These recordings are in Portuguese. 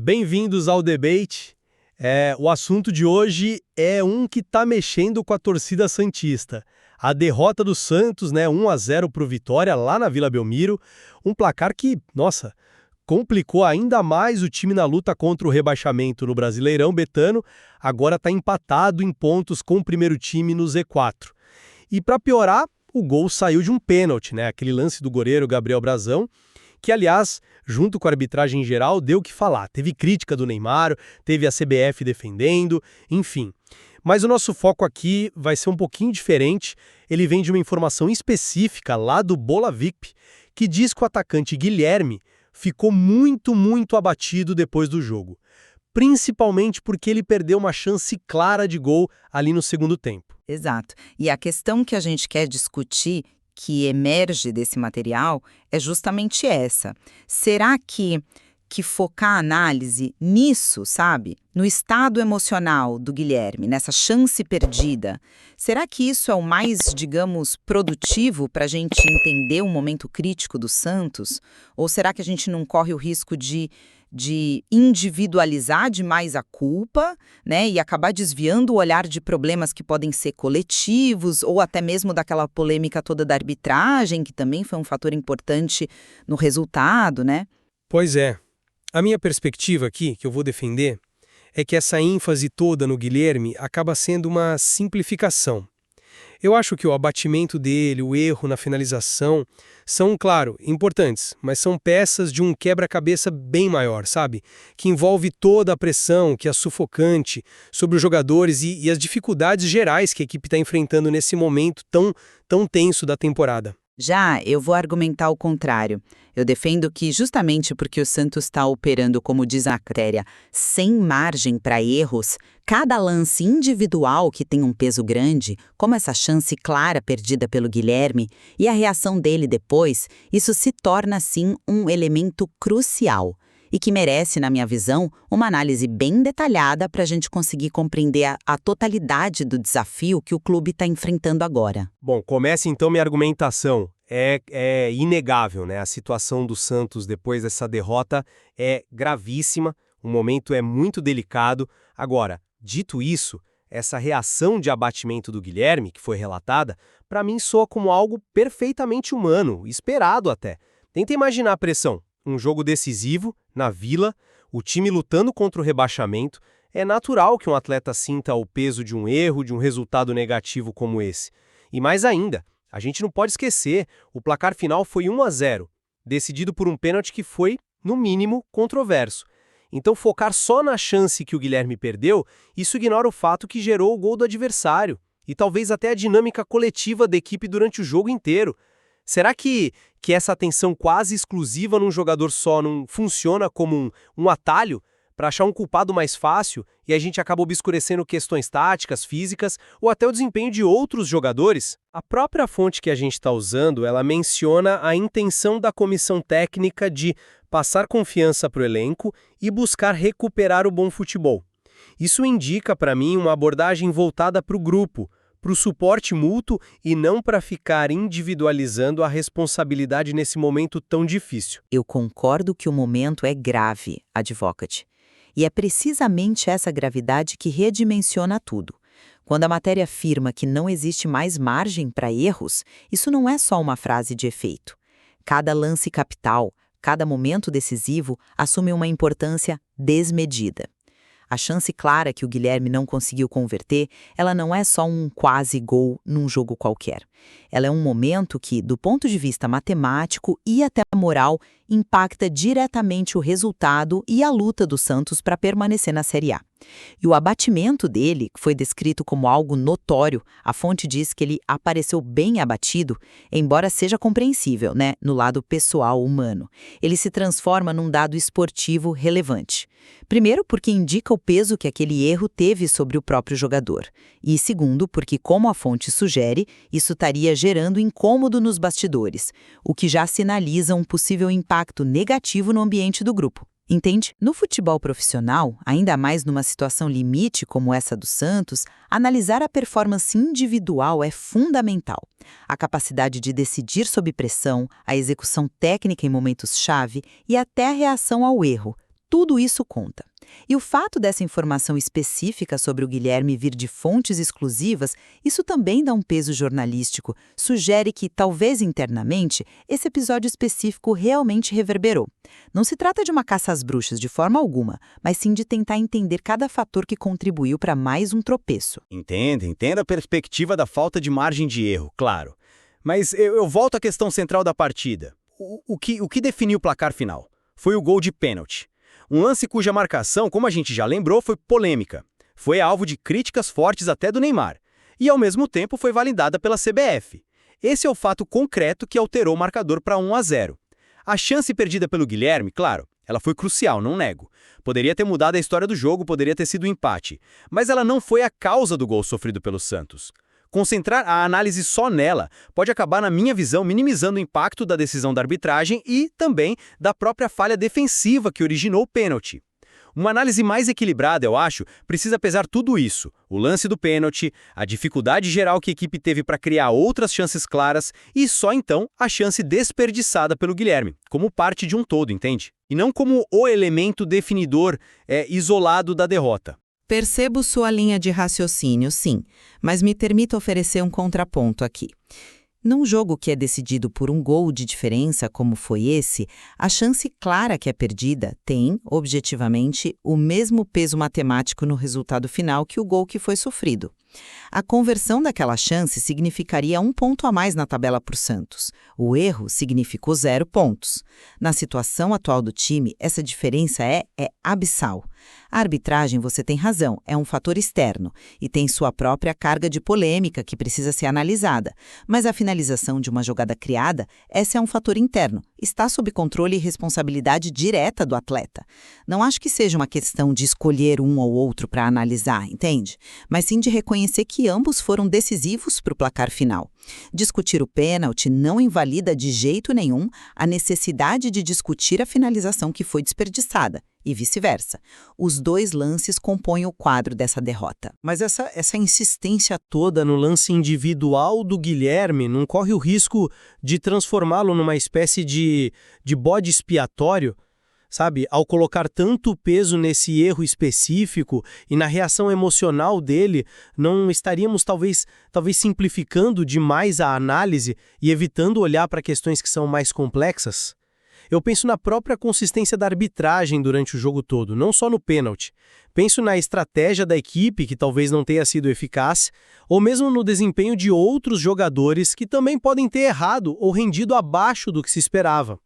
Bem-vindos ao debate. O assunto de hoje é um que está mexendo com a torcida santista. A derrota do Santos, 1-0 para o Vitória, lá na Vila Belmiro. Um placar que, nossa, complicou ainda mais o time na luta contra o rebaixamento no Brasileirão Betano. Agora está empatado em pontos com o primeiro time no Z4. E para piorar, o gol saiu de um pênalti, aquele lance do goleiro Gabriel Brazão, que, aliás, junto com a arbitragem em geral, deu o que falar. Teve crítica do Neymar, teve a CBF defendendo, enfim. Mas o nosso foco aqui vai ser um pouquinho diferente. Ele vem de uma informação específica lá do Bola VIP, que diz que o atacante Guilherme ficou muito abatido depois do jogo. Principalmente porque ele perdeu uma chance clara de gol ali no segundo tempo. Exato. E a questão que a gente quer discutir, que emerge desse material, é justamente essa. Será que focar a análise nisso, sabe? No estado emocional do Guilherme, nessa chance perdida, será que isso é o mais, digamos, produtivo para a gente entender o momento crítico do Santos? Ou será que a gente não corre o risco de individualizar demais a culpa, e acabar desviando o olhar de problemas que podem ser coletivos, ou até mesmo daquela polêmica toda da arbitragem, que também foi um fator importante no resultado, Pois é. A minha perspectiva aqui, que eu vou defender, é que essa ênfase toda no Guilherme acaba sendo uma simplificação. Eu acho que o abatimento dele, o erro na finalização, são, claro, importantes, mas são peças de um quebra-cabeça bem maior, sabe? Que envolve toda a pressão, que é sufocante, sobre os jogadores e as dificuldades gerais que a equipe está enfrentando nesse momento tão tenso da temporada. Já eu vou argumentar o contrário. Eu defendo que, justamente porque o Santos está operando, como diz a matéria, sem margem para erros, cada lance individual que tem um peso grande, como essa chance clara perdida pelo Guilherme, e a reação dele depois, isso se torna, sim, um elemento crucial. E que merece, na minha visão, uma análise bem detalhada para a gente conseguir compreender a totalidade do desafio que o clube está enfrentando agora. Bom, comece então minha argumentação. É inegável, A situação do Santos depois dessa derrota é gravíssima, o momento é muito delicado. Agora, dito isso, essa reação de abatimento do Guilherme, que foi relatada, para mim soa como algo perfeitamente humano, esperado até. Tenta imaginar a pressão. Um jogo decisivo, na Vila, o time lutando contra o rebaixamento. É natural que um atleta sinta o peso de um erro, de um resultado negativo como esse. E mais ainda, a gente não pode esquecer, o placar final foi 1-0, decidido por um pênalti que foi, no mínimo, controverso. Então focar só na chance que o Guilherme perdeu, isso ignora o fato que gerou o gol do adversário, e talvez até a dinâmica coletiva da equipe durante o jogo inteiro. Será que essa atenção quase exclusiva num jogador só não funciona como um atalho para achar um culpado mais fácil e a gente acaba obscurecendo questões táticas, físicas ou até o desempenho de outros jogadores? A própria fonte que a gente está usando, ela menciona a intenção da comissão técnica de passar confiança para o elenco e buscar recuperar o bom futebol. Isso indica para mim uma abordagem voltada para o grupo, para o suporte mútuo e não para ficar individualizando a responsabilidade nesse momento tão difícil. Eu concordo que o momento é grave, advocate. E é precisamente essa gravidade que redimensiona tudo. Quando a matéria afirma que não existe mais margem para erros, isso não é só uma frase de efeito. Cada lance capital, cada momento decisivo assume uma importância desmedida. A chance clara que o Guilherme não conseguiu converter, ela não é só um quase gol num jogo qualquer. Ela é um momento que, do ponto de vista matemático e até moral, impacta diretamente o resultado e a luta do Santos para permanecer na Série A. E o abatimento dele, que foi descrito como algo notório, a fonte diz que ele apareceu bem abatido, embora seja compreensível, no lado pessoal humano. Ele se transforma num dado esportivo relevante. Primeiro, porque indica o peso que aquele erro teve sobre o próprio jogador. E segundo, porque, como a fonte sugere, isso estaria gerando incômodo nos bastidores, o que já sinaliza um possível impacto negativo no ambiente do grupo. Entende? No futebol profissional, ainda mais numa situação limite como essa do Santos, analisar a performance individual é fundamental. A capacidade de decidir sob pressão, a execução técnica em momentos-chave e até a reação ao erro. Tudo isso conta. E o fato dessa informação específica sobre o Guilherme vir de fontes exclusivas, isso também dá um peso jornalístico, sugere que, talvez internamente, esse episódio específico realmente reverberou. Não se trata de uma caça às bruxas de forma alguma, mas sim de tentar entender cada fator que contribuiu para mais um tropeço. Entendo a perspectiva da falta de margem de erro, claro. Mas eu volto à questão central da partida. O que definiu o placar final? Foi o gol de pênalti. Um lance cuja marcação, como a gente já lembrou, foi polêmica. Foi alvo de críticas fortes até do Neymar. E, ao mesmo tempo, foi validada pela CBF. Esse é o fato concreto que alterou o marcador para 1-0. A chance perdida pelo Guilherme, claro, ela foi crucial, não nego. Poderia ter mudado a história do jogo, poderia ter sido um empate. Mas ela não foi a causa do gol sofrido pelo Santos. Concentrar a análise só nela pode acabar, na minha visão, minimizando o impacto da decisão da arbitragem e, também, da própria falha defensiva que originou o pênalti. Uma análise mais equilibrada, eu acho, precisa pesar tudo isso: o lance do pênalti, a dificuldade geral que a equipe teve para criar outras chances claras e só então a chance desperdiçada pelo Guilherme, como parte de um todo, entende? E não como o elemento definidor isolado da derrota. Percebo sua linha de raciocínio, sim, mas me permita oferecer um contraponto aqui. Num jogo que é decidido por um gol de diferença como foi esse, a chance clara que é perdida tem, objetivamente, o mesmo peso matemático no resultado final que o gol que foi sofrido. A conversão daquela chance significaria 1 ponto a mais na tabela para o Santos. O erro significou 0 pontos. Na situação atual do time, essa diferença é abissal. A arbitragem, você tem razão, é um fator externo e tem sua própria carga de polêmica que precisa ser analisada. Mas a finalização de uma jogada criada, esse é um fator interno. Está sob controle e responsabilidade direta do atleta. Não acho que seja uma questão de escolher um ou outro para analisar, entende? Mas sim de reconhecer que ambos foram decisivos para o placar final. Discutir o pênalti não invalida de jeito nenhum a necessidade de discutir a finalização que foi desperdiçada, e vice-versa. Os dois lances compõem o quadro dessa derrota. Mas essa insistência toda no lance individual do Guilherme não corre o risco de transformá-lo numa espécie de bode expiatório? Sabe, ao colocar tanto peso nesse erro específico e na reação emocional dele, não estaríamos talvez simplificando demais a análise e evitando olhar para questões que são mais complexas? Eu penso na própria consistência da arbitragem durante o jogo todo, não só no pênalti. Penso na estratégia da equipe, que talvez não tenha sido eficaz, ou mesmo no desempenho de outros jogadores que também podem ter errado ou rendido abaixo do que se esperava.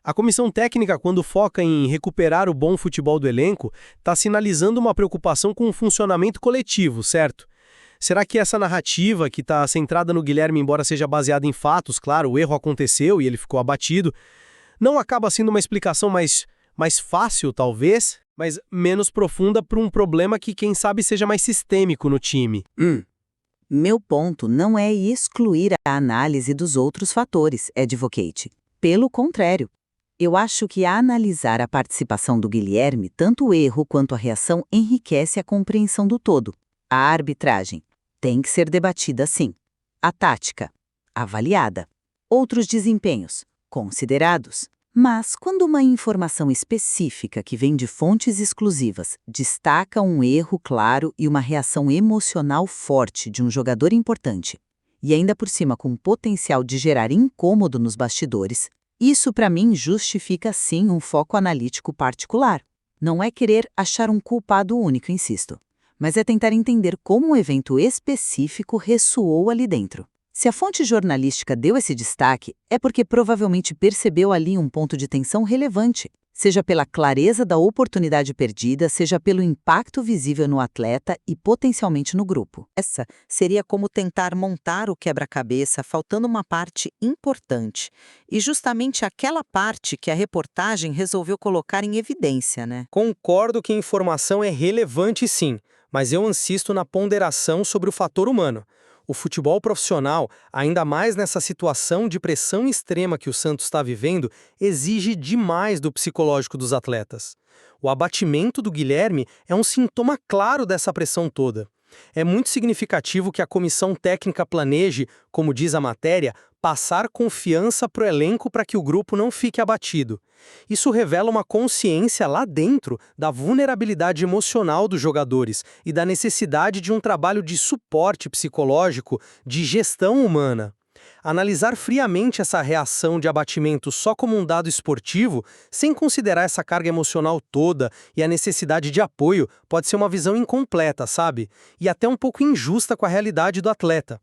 A comissão técnica, quando foca em recuperar o bom futebol do elenco, está sinalizando uma preocupação com o funcionamento coletivo, certo? Será que essa narrativa, que está centrada no Guilherme, embora seja baseada em fatos, claro, o erro aconteceu e ele ficou abatido, não acaba sendo uma explicação mais fácil, talvez, mas menos profunda para um problema que, quem sabe, seja mais sistêmico no time? Meu ponto não é excluir a análise dos outros fatores, advocate. Pelo contrário. Eu acho que analisar a participação do Guilherme, tanto o erro quanto a reação, enriquece a compreensão do todo. A arbitragem tem que ser debatida sim. A tática, avaliada. Outros desempenhos, considerados. Mas, quando uma informação específica que vem de fontes exclusivas destaca um erro claro e uma reação emocional forte de um jogador importante, e ainda por cima com potencial de gerar incômodo nos bastidores, isso, para mim, justifica, sim, um foco analítico particular. Não é querer achar um culpado único, insisto, mas é tentar entender como um evento específico ressoou ali dentro. Se a fonte jornalística deu esse destaque, é porque provavelmente percebeu ali um ponto de tensão relevante, seja pela clareza da oportunidade perdida, seja pelo impacto visível no atleta e potencialmente no grupo. Essa seria como tentar montar o quebra-cabeça faltando uma parte importante, e justamente aquela parte que a reportagem resolveu colocar em evidência, né? Concordo que a informação é relevante sim, mas eu insisto na ponderação sobre o fator humano. O futebol profissional, ainda mais nessa situação de pressão extrema que o Santos está vivendo, exige demais do psicológico dos atletas. O abatimento do Guilherme é um sintoma claro dessa pressão toda. É muito significativo que a comissão técnica planeje, como diz a matéria, passar confiança para o elenco para que o grupo não fique abatido. Isso revela uma consciência lá dentro da vulnerabilidade emocional dos jogadores e da necessidade de um trabalho de suporte psicológico, de gestão humana. Analisar friamente essa reação de abatimento só como um dado esportivo, sem considerar essa carga emocional toda e a necessidade de apoio, pode ser uma visão incompleta, sabe? E até um pouco injusta com a realidade do atleta.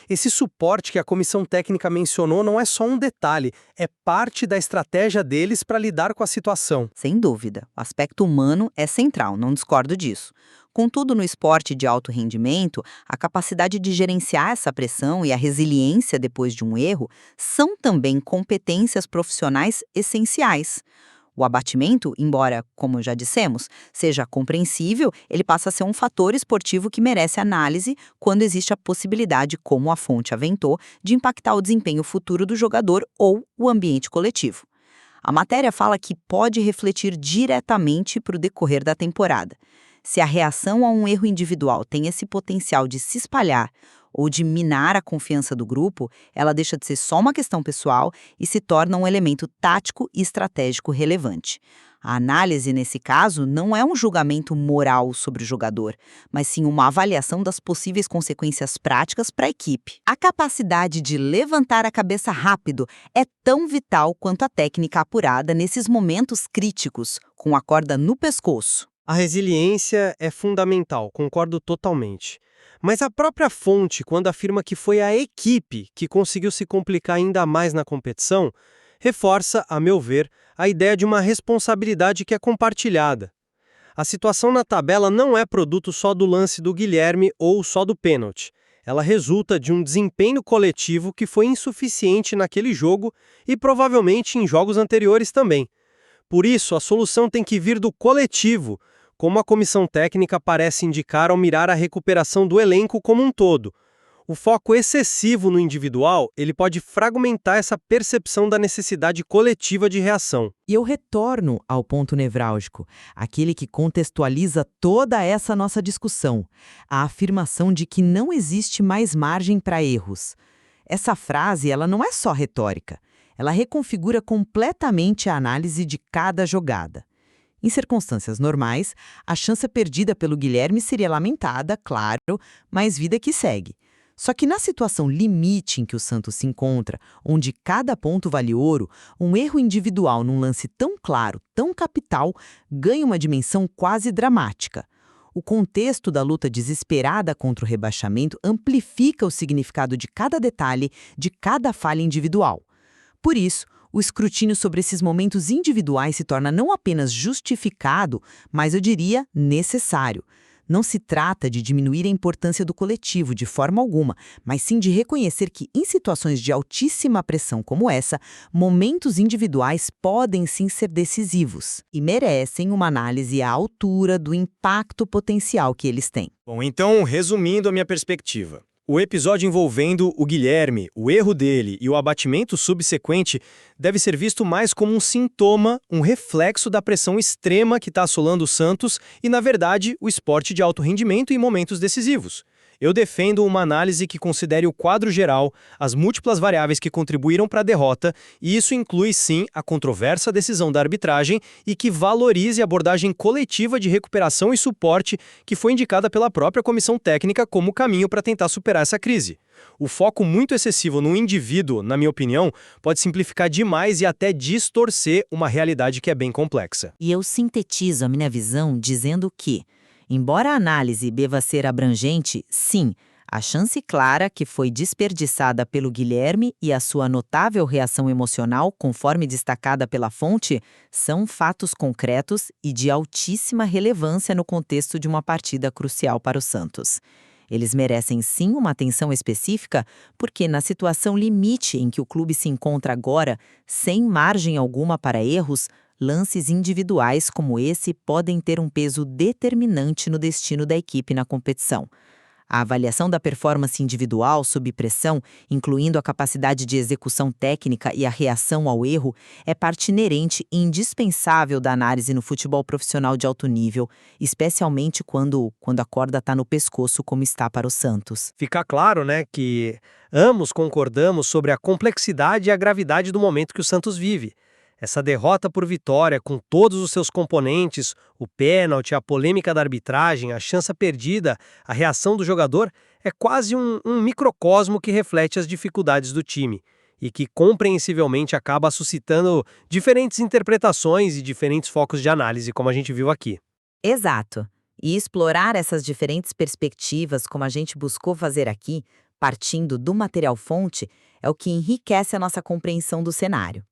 Esse suporte que a comissão técnica mencionou não é só um detalhe, é parte da estratégia deles para lidar com a situação. Sem dúvida, o aspecto humano é central, não discordo disso. Contudo, no esporte de alto rendimento, a capacidade de gerenciar essa pressão e a resiliência depois de um erro são também competências profissionais essenciais. O abatimento, embora, como já dissemos, seja compreensível, ele passa a ser um fator esportivo que merece análise quando existe a possibilidade, como a fonte aventou, de impactar o desempenho futuro do jogador ou o ambiente coletivo. A matéria fala que pode refletir diretamente para o decorrer da temporada. Se a reação a um erro individual tem esse potencial de se espalhar ou de minar a confiança do grupo, ela deixa de ser só uma questão pessoal e se torna um elemento tático e estratégico relevante. A análise, nesse caso, não é um julgamento moral sobre o jogador, mas sim uma avaliação das possíveis consequências práticas para a equipe. A capacidade de levantar a cabeça rápido é tão vital quanto a técnica apurada nesses momentos críticos, com a corda no pescoço. A resiliência é fundamental, concordo totalmente. Mas a própria fonte, quando afirma que foi a equipe que conseguiu se complicar ainda mais na competição, reforça, a meu ver, a ideia de uma responsabilidade que é compartilhada. A situação na tabela não é produto só do lance do Guilherme ou só do pênalti. Ela resulta de um desempenho coletivo que foi insuficiente naquele jogo e provavelmente em jogos anteriores também. Por isso, a solução tem que vir do coletivo, como a comissão técnica parece indicar ao mirar a recuperação do elenco como um todo. O foco excessivo no individual, ele pode fragmentar essa percepção da necessidade coletiva de reação. E eu retorno ao ponto nevrálgico, aquele que contextualiza toda essa nossa discussão, a afirmação de que não existe mais margem para erros. Essa frase, ela não é só retórica, ela reconfigura completamente a análise de cada jogada. Em circunstâncias normais, a chance perdida pelo Guilherme seria lamentada, claro, mas vida que segue. Só que na situação limite em que o Santos se encontra, onde cada ponto vale ouro, um erro individual num lance tão claro, tão capital, ganha uma dimensão quase dramática. O contexto da luta desesperada contra o rebaixamento amplifica o significado de cada detalhe, de cada falha individual. Por isso, o escrutínio sobre esses momentos individuais se torna não apenas justificado, mas eu diria necessário. Não se trata de diminuir a importância do coletivo de forma alguma, mas sim de reconhecer que, em situações de altíssima pressão como essa, momentos individuais podem sim ser decisivos e merecem uma análise à altura do impacto potencial que eles têm. Bom, então, resumindo a minha perspectiva. O episódio envolvendo o Guilherme, o erro dele e o abatimento subsequente deve ser visto mais como um sintoma, um reflexo da pressão extrema que está assolando o Santos e, na verdade, o esporte de alto rendimento em momentos decisivos. Eu defendo uma análise que considere o quadro geral, as múltiplas variáveis que contribuíram para a derrota, e isso inclui, sim, a controversa decisão da arbitragem e que valorize a abordagem coletiva de recuperação e suporte que foi indicada pela própria comissão técnica como caminho para tentar superar essa crise. O foco muito excessivo no indivíduo, na minha opinião, pode simplificar demais e até distorcer uma realidade que é bem complexa. E eu sintetizo a minha visão dizendo que, embora a análise deva ser abrangente, sim, a chance clara que foi desperdiçada pelo Guilherme e a sua notável reação emocional, conforme destacada pela fonte, são fatos concretos e de altíssima relevância no contexto de uma partida crucial para o Santos. Eles merecem sim uma atenção específica, porque na situação limite em que o clube se encontra agora, sem margem alguma para erros, lances individuais como esse podem ter um peso determinante no destino da equipe na competição. A avaliação da performance individual sob pressão, incluindo a capacidade de execução técnica e a reação ao erro, é parte inerente e indispensável da análise no futebol profissional de alto nível, especialmente quando a corda está no pescoço, como está para o Santos. Fica claro, né, que ambos concordamos sobre a complexidade e a gravidade do momento que o Santos vive. Essa derrota por vitória, com todos os seus componentes, o pênalti, a polêmica da arbitragem, a chance perdida, a reação do jogador, é quase um microcosmo que reflete as dificuldades do time e que compreensivelmente acaba suscitando diferentes interpretações e diferentes focos de análise, como a gente viu aqui. Exato. E explorar essas diferentes perspectivas, como a gente buscou fazer aqui, partindo do material-fonte, é o que enriquece a nossa compreensão do cenário.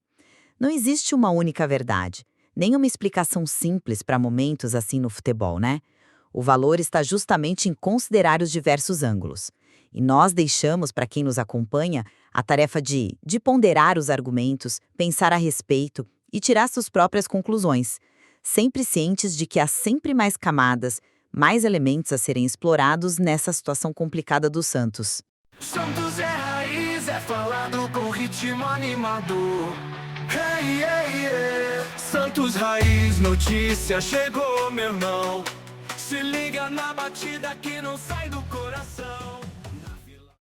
Não existe uma única verdade, nem uma explicação simples para momentos assim no futebol, né? O valor está justamente em considerar os diversos ângulos. E nós deixamos para quem nos acompanha a tarefa de ponderar os argumentos, pensar a respeito e tirar suas próprias conclusões, sempre cientes de que há sempre mais camadas, mais elementos a serem explorados nessa situação complicada do Santos. Santos é raiz, é falado com ritmo animador. Hey, hey, hey. Santos Raiz, notícia chegou, meu irmão. Se liga na batida que não sai do coração.